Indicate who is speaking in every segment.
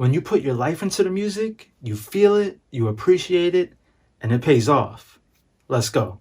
Speaker 1: When you put your life into the music, you feel it, you appreciate it, and it pays off. Let's go.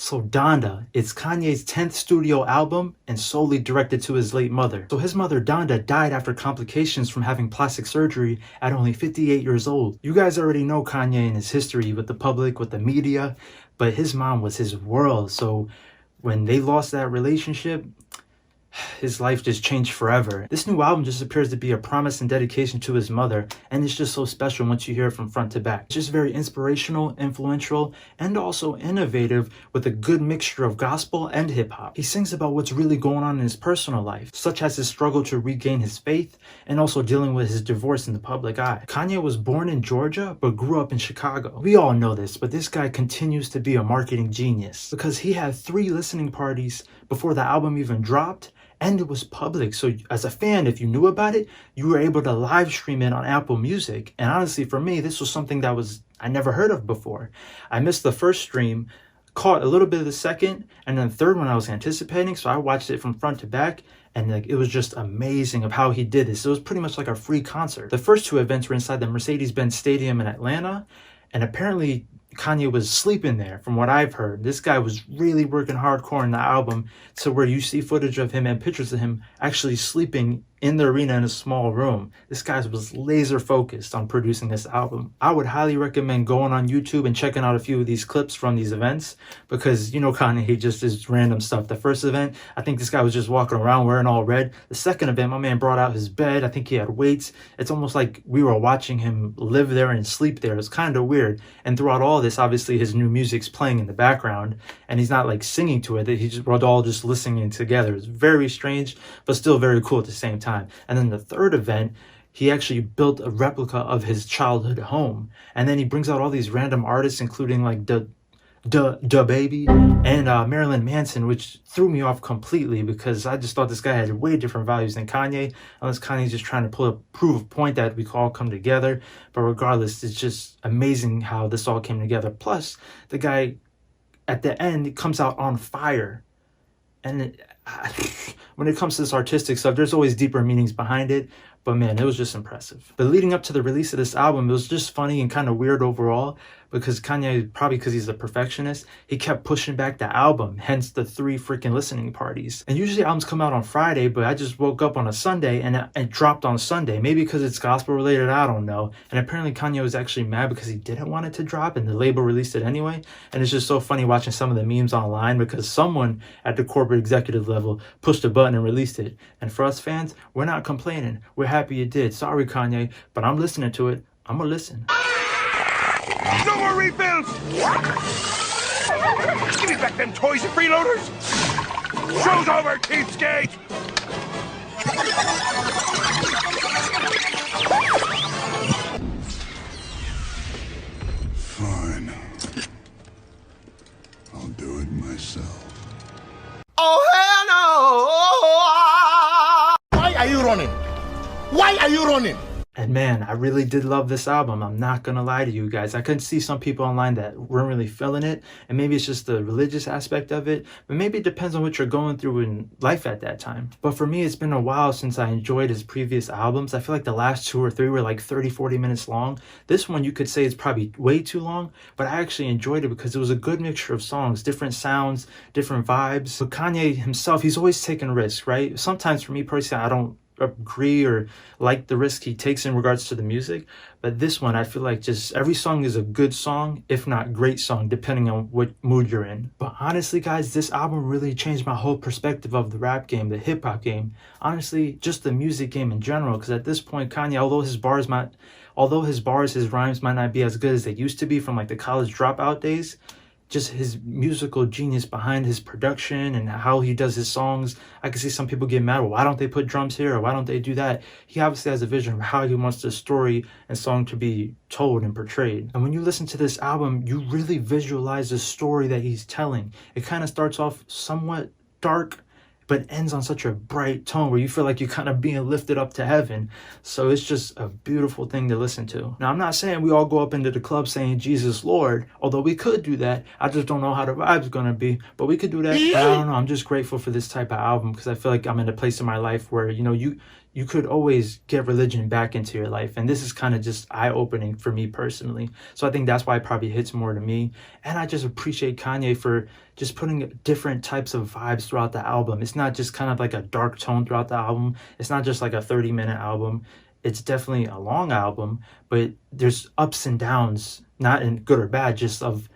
Speaker 1: So Donda, it's Kanye's 10th studio album and solely directed to his late mother. So his mother Donda died after complications from having plastic surgery at only 58 years old. You guys already know Kanye and his history with the public, with the media, but his mom was his world. So when they lost that relationship, his life just changed forever. This new album just appears to be a promise and dedication to his mother, and it's just so special once you hear it from front to back. It's just very inspirational, influential, and also innovative with a good mixture of gospel and hip-hop. He sings about what's really going on in his personal life, such as his struggle to regain his faith, and also dealing with his divorce in the public eye. Kanye was born in Georgia, but grew up in Chicago. We all know this, but this guy continues to be a marketing genius because he had 3 listening parties before the album even dropped, and it was public. So as a fan, if you knew about it, you were able to live stream it on Apple Music. And honestly, for me, this was something that I never heard of before. I missed the first stream, caught a little bit of the second, and then the third one I was anticipating. So I watched it from front to back, and it was just amazing of how he did this. It was pretty much like a free concert. The first 2 events were inside the Mercedes-Benz Stadium in Atlanta, and apparently Kanye was sleeping there from what I've heard. This guy was really working hardcore in the album to where you see footage of him and pictures of him actually sleeping in the arena in a small room. This guy was laser focused on producing this album. I would highly recommend going on YouTube and checking out a few of these clips from these events because, you know, Kanye, he just is random stuff. The first event, I think this guy was just walking around wearing all red. The second event, my man brought out his bed. I think he had weights. It's almost like we were watching him live there and sleep there. It's kind of weird. And throughout all this, obviously his new music's playing in the background and he's not like singing to it. We're all just listening together. It's very strange, but still very cool at the same time. And then the third event, he actually built a replica of his childhood home. And then he brings out all these random artists, including like DaBaby and Marilyn Manson, which threw me off completely because I just thought this guy had way different values than Kanye, unless Kanye's just trying to prove a point that we could all come together. But regardless, it's just amazing how this all came together. Plus, the guy at the end comes out on fire. And when it comes to this artistic stuff, there's always deeper meanings behind it. But man, it was just impressive. But leading up to the release of this album, it was just funny and kind of weird overall because Kanye, probably because he's a perfectionist, he kept pushing back the album, hence the 3 freaking listening parties. And usually albums come out on Friday, but I just woke up on a Sunday and it dropped on Sunday. Maybe because it's gospel related, I don't know. And apparently Kanye was actually mad because he didn't want it to drop and the label released it anyway. And it's just so funny watching some of the memes online because someone at the corporate executive level pushed a button and released it. And for us fans, we're not complaining. We're happy you did. Sorry, Kanye, but I'm listening to it. I'm gonna listen.
Speaker 2: No more refills! Give me back them toys, you freeloaders! Show's over, cheapskate! Fine. I'll do it myself.
Speaker 3: Oh, hell no! Why are you running? Why are you running?
Speaker 1: And man, I really did love this album. I'm not gonna lie to you guys. I could see some people online that weren't really feeling it, and maybe it's just the religious aspect of it, but maybe it depends on what you're going through in life at that time. But for me, it's been a while since I enjoyed his previous albums. I feel like the last 2 or 3 were like 30-40 minutes long. This one you could say is probably way too long, but I actually enjoyed it because it was a good mixture of songs, different sounds, different vibes. But Kanye himself, he's always taking risks, right? Sometimes for me personally, I don't agree or like the risk he takes in regards to the music, but this one I feel like just every song is a good song, if not great song, depending on what mood you're in. But honestly guys, this album really changed my whole perspective of the rap game, the hip-hop game, honestly just the music game in general, because at this point Kanye, although his rhymes might not be as good as they used to be from like the college dropout days, just his musical genius behind his production and how he does his songs. I can see some people get mad, well, why don't they put drums here or why don't they do that? He obviously has a vision of how he wants the story and song to be told and portrayed. And when you listen to this album, you really visualize the story that he's telling. It kind of starts off somewhat dark, but ends on such a bright tone where you feel like you're kind of being lifted up to heaven. So it's just a beautiful thing to listen to. Now, I'm not saying we all go up into the club saying Jesus Lord, although we could do that. I just don't know how the vibe's gonna be, but we could do that. But I don't know, I'm just grateful for this type of album because I feel like I'm in a place in my life where, you know, you could always get religion back into your life. And this is kind of just eye-opening for me personally. So I think that's why it probably hits more to me. And I just appreciate Kanye for just putting different types of vibes throughout the album. It's not just kind of like a dark tone throughout the album. It's not just like a 30-minute album. It's definitely a long album, but there's ups and downs, not in good or bad, just of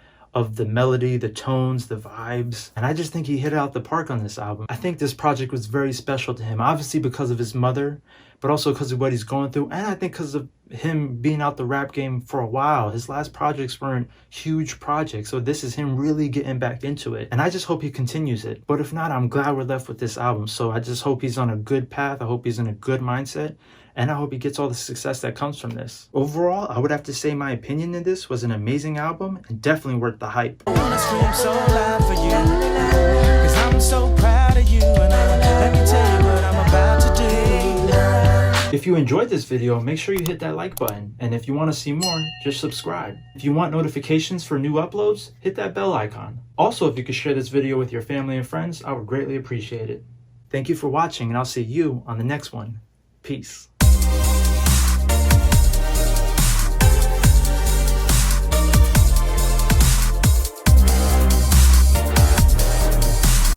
Speaker 1: the melody, the tones, the vibes. And I just think he hit it out the park on this album. I think this project was very special to him, obviously because of his mother, but also because of what he's going through. And I think because of him being out the rap game for a while. His last projects weren't huge projects. So this is him really getting back into it. And I just hope he continues it. But if not, I'm glad we're left with this album. So I just hope he's on a good path. I hope he's in a good mindset. And I hope he gets all the success that comes from this. Overall, I would have to say my opinion in this was an amazing album and definitely worth the hype.
Speaker 4: I wanna scream so loud for you, 'cause I'm so proud of you, and let me tell you what I'm about to do.
Speaker 1: If you enjoyed this video, make sure you hit that like button. And if you want to see more, just subscribe. If you want notifications for new uploads, hit that bell icon. Also, if you could share this video with your family and friends, I would greatly appreciate it. Thank you for watching, and I'll see you on the next one. Peace.